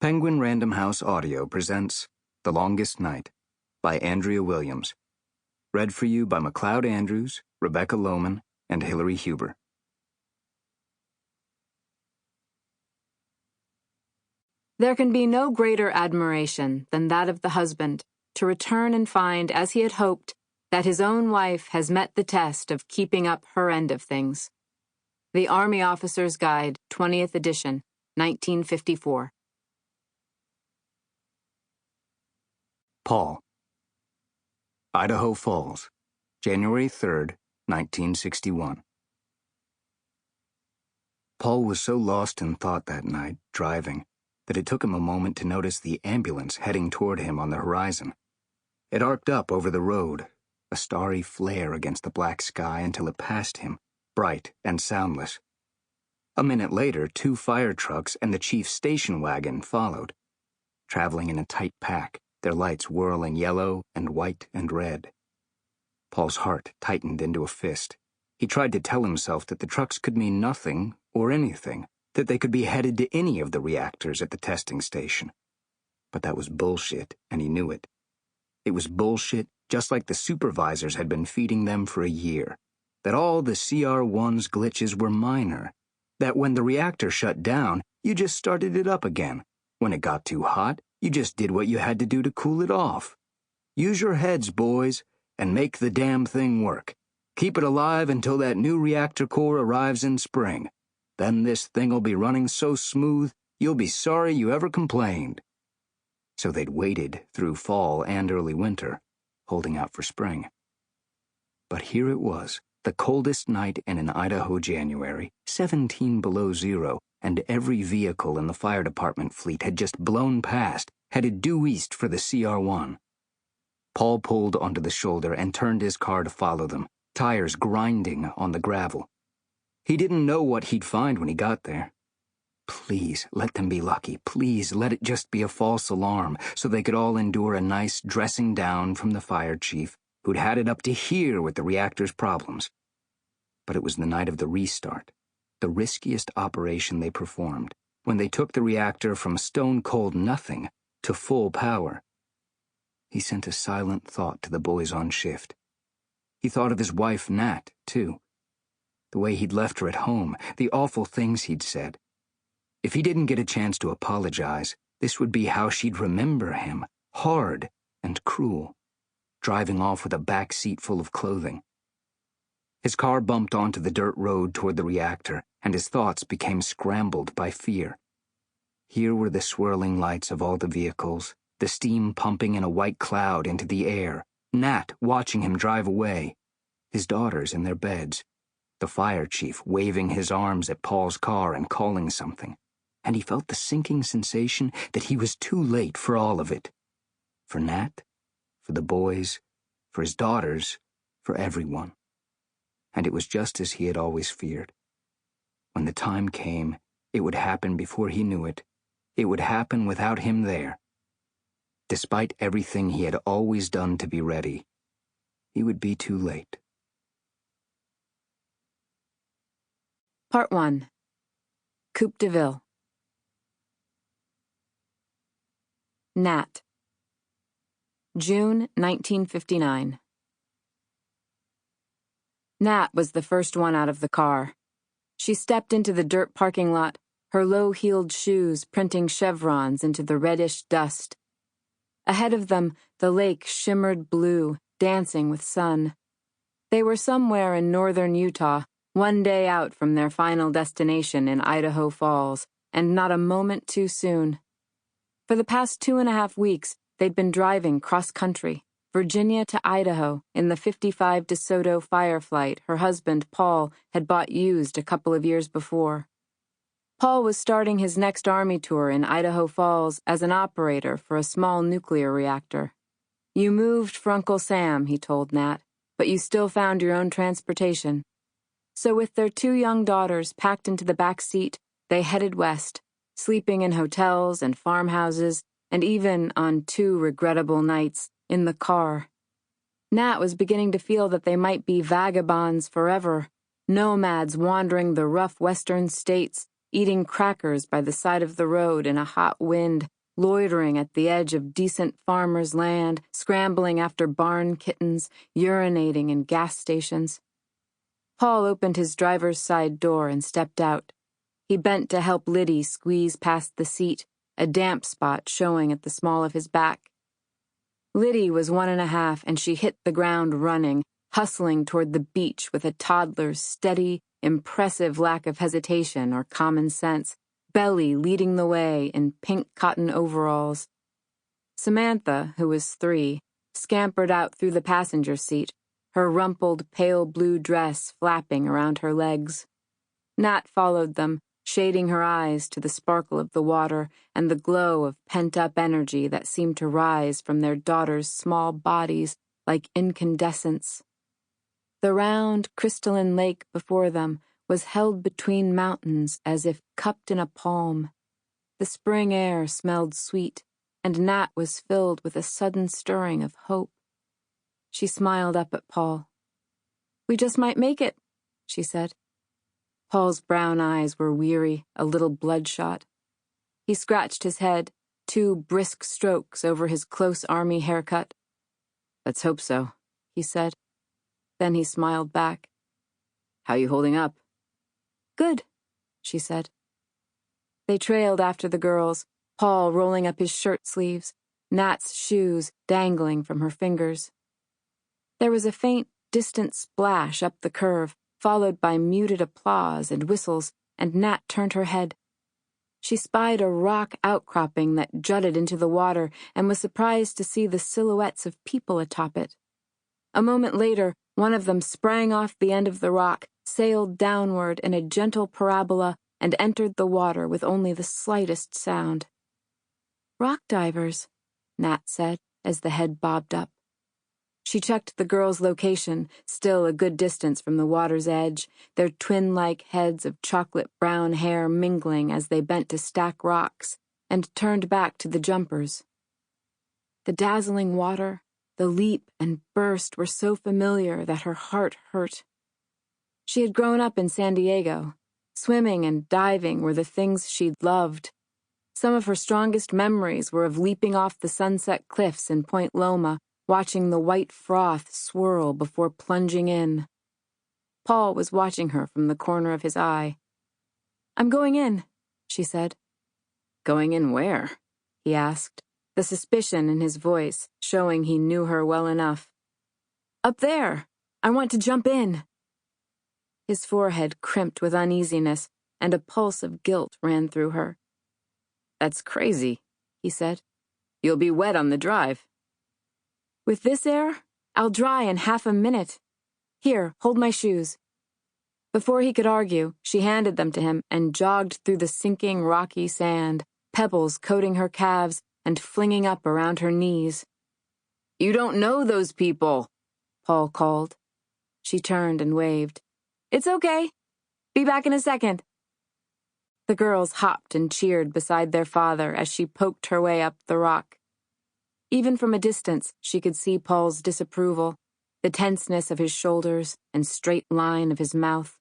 Penguin Random House Audio presents The Longest Night by Andria Williams. Read for you by MacLeod Andrews, Rebecca Lowman, and Hillary Huber. There can be no greater admiration than that of the husband to return and find, as he had hoped, that his own wife has met the test of keeping up her end of things. The Army Officer's Guide, 20th edition, 1954. Paul. Idaho Falls, January 3rd, 1961. Paul was so lost in thought that night, driving, that it took him a moment to notice the ambulance heading toward him on the horizon. It arced up over the road, a starry flare against the black sky until it passed him, bright and soundless. A minute later, 2 fire trucks and the chief's station wagon followed, traveling in a tight pack, their lights whirling yellow and white and red. Paul's heart tightened into a fist. He tried to tell himself that the trucks could mean nothing or anything, that they could be headed to any of the reactors at the testing station. But that was bullshit, and he knew it. It was bullshit just like the supervisors had been feeding them for a year, that all the CR1's glitches were minor, that when the reactor shut down, you just started it up again. When it got too hot, you just did what you had to do to cool it off. Use your heads, boys, and make the damn thing work. Keep it alive until that new reactor core arrives in spring. Then this thing'll be running so smooth, you'll be sorry you ever complained. So they'd waited through fall and early winter, holding out for spring. But here it was, the coldest night in an Idaho January, 17 below zero, and every vehicle in the fire department fleet had just blown past, headed due east for the CR1. Paul pulled onto the shoulder and turned his car to follow them, tires grinding on the gravel. He didn't know what he'd find when he got there. Please, let them be lucky. Please, let it just be a false alarm, so they could all endure a nice dressing down from the fire chief, who'd had it up to here with the reactor's problems. But it was the night of the restart, the riskiest operation they performed, when they took the reactor from stone-cold nothing to full power. He sent a silent thought to the boys on shift. He thought of his wife, Nat, too. The way he'd left her at home, the awful things he'd said. If he didn't get a chance to apologize, this would be how she'd remember him, hard and cruel, driving off with a back seat full of clothing. His car bumped onto the dirt road toward the reactor, and his thoughts became scrambled by fear. Here were the swirling lights of all the vehicles, the steam pumping in a white cloud into the air, Nat watching him drive away, his daughters in their beds, the fire chief waving his arms at Paul's car and calling something, and he felt the sinking sensation that he was too late for all of it. For Nat, for the boys, for his daughters, for everyone. And it was just as he had always feared. When the time came, it would happen before he knew it. It would happen without him there. Despite everything he had always done to be ready, he would be too late. Part 1. Coupe de Ville. Nat. June 1959. Nat was the first one out of the car. She stepped into the dirt parking lot, her low-heeled shoes printing chevrons into the reddish dust. Ahead of them, the lake shimmered blue, dancing with sun. They were somewhere in northern Utah, one day out from their final destination in Idaho Falls, and not a moment too soon. For the past 2.5 weeks, they'd been driving cross-country, Virginia to Idaho, in the 55 DeSoto Fireflight her husband, Paul, had bought used a couple of years before. Paul was starting his next Army tour in Idaho Falls as an operator for a small nuclear reactor. "You moved for Uncle Sam," he told Nat, "but you still found your own transportation." So with their 2 young daughters packed into the back seat, they headed west, sleeping in hotels and farmhouses, and even, on 2 regrettable nights, in the car. Nat was beginning to feel that they might be vagabonds forever, nomads wandering the rough western states, eating crackers by the side of the road in a hot wind, loitering at the edge of decent farmers' land, scrambling after barn kittens, urinating in gas stations. Paul opened his driver's side door and stepped out. He bent to help Liddy squeeze past the seat, a damp spot showing at the small of his back. Liddy was 1.5, and she hit the ground running, hustling toward the beach with a toddler's steady, impressive lack of hesitation or common sense, Belly leading the way in pink cotton overalls. Samantha, who was 3, scampered out through the passenger seat, her rumpled pale blue dress flapping around her legs. Nat followed them, shading her eyes to the sparkle of the water and the glow of pent-up energy that seemed to rise from their daughters' small bodies like incandescence. The round, crystalline lake before them was held between mountains as if cupped in a palm. The spring air smelled sweet, and Nat was filled with a sudden stirring of hope. She smiled up at Paul. "We just might make it," she said. Paul's brown eyes were weary, a little bloodshot. He scratched his head, 2 brisk strokes over his close army haircut. "Let's hope so," he said. Then he smiled back. "How you holding up?" "Good," she said. They trailed after the girls, Paul rolling up his shirt sleeves, Nat's shoes dangling from her fingers. There was a faint, distant splash up the curve, followed by muted applause and whistles, and Nat turned her head. She spied a rock outcropping that jutted into the water and was surprised to see the silhouettes of people atop it. A moment later, one of them sprang off the end of the rock, sailed downward in a gentle parabola, and entered the water with only the slightest sound. "Rock divers," Nat said as the head bobbed up. She checked the girls' location, still a good distance from the water's edge, their twin-like heads of chocolate-brown hair mingling as they bent to stack rocks, and turned back to the jumpers. The dazzling water, the leap and burst were so familiar that her heart hurt. She had grown up in San Diego. Swimming and diving were the things she'd loved. Some of her strongest memories were of leaping off the sunset cliffs in Point Loma, watching the white froth swirl before plunging in. Paul was watching her from the corner of his eye. "I'm going in," she said. "Going in where?" he asked, the suspicion in his voice showing he knew her well enough. "Up there. I want to jump in." His forehead crimped with uneasiness, and a pulse of guilt ran through her. "That's crazy," he said. "You'll be wet on the drive." "With this air, I'll dry in half a minute. Here, hold my shoes." Before he could argue, she handed them to him and jogged through the sinking rocky sand, pebbles coating her calves and flinging up around her knees. "You don't know those people," Paul called. She turned and waved. "It's okay. Be back in a second." The girls hopped and cheered beside their father as she poked her way up the rock. Even from a distance, she could see Paul's disapproval, the tenseness of his shoulders and straight line of his mouth.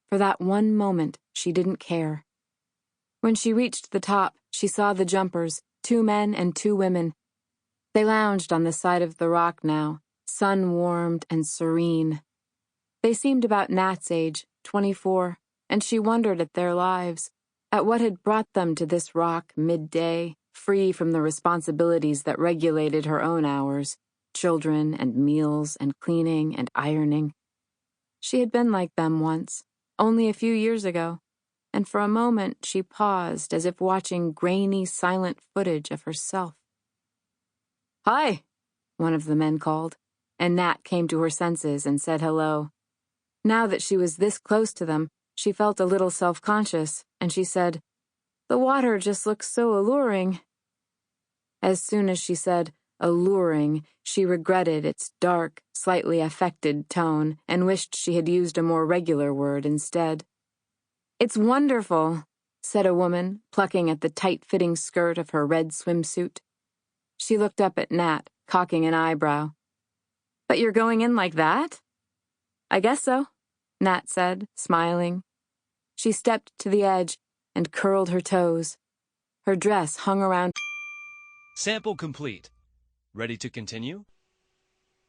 For that one moment, she didn't care. When she reached the top, she saw the jumpers, 2 men and 2 women. They lounged on the side of the rock now, sun-warmed and serene. They seemed about Nat's age, 24, and she wondered at their lives, at what had brought them to this rock midday, free from the responsibilities that regulated her own hours, children and meals and cleaning and ironing. She had been like them once, only a few years ago, and for a moment she paused as if watching grainy, silent footage of herself. "Hi," one of the men called, and Nat came to her senses and said hello. Now that she was this close to them, she felt a little self-conscious, and she said, "The water just looks so alluring." As soon as she said alluring, she regretted its dark, slightly affected tone and wished she had used a more regular word instead. "It's wonderful," said a woman, plucking at the tight-fitting skirt of her red swimsuit. She looked up at Nat, cocking an eyebrow. "But you're going in like that?" "I guess so," Nat said, smiling. She stepped to the edge, and curled her toes. Her dress hung around. Sample complete. Ready to continue?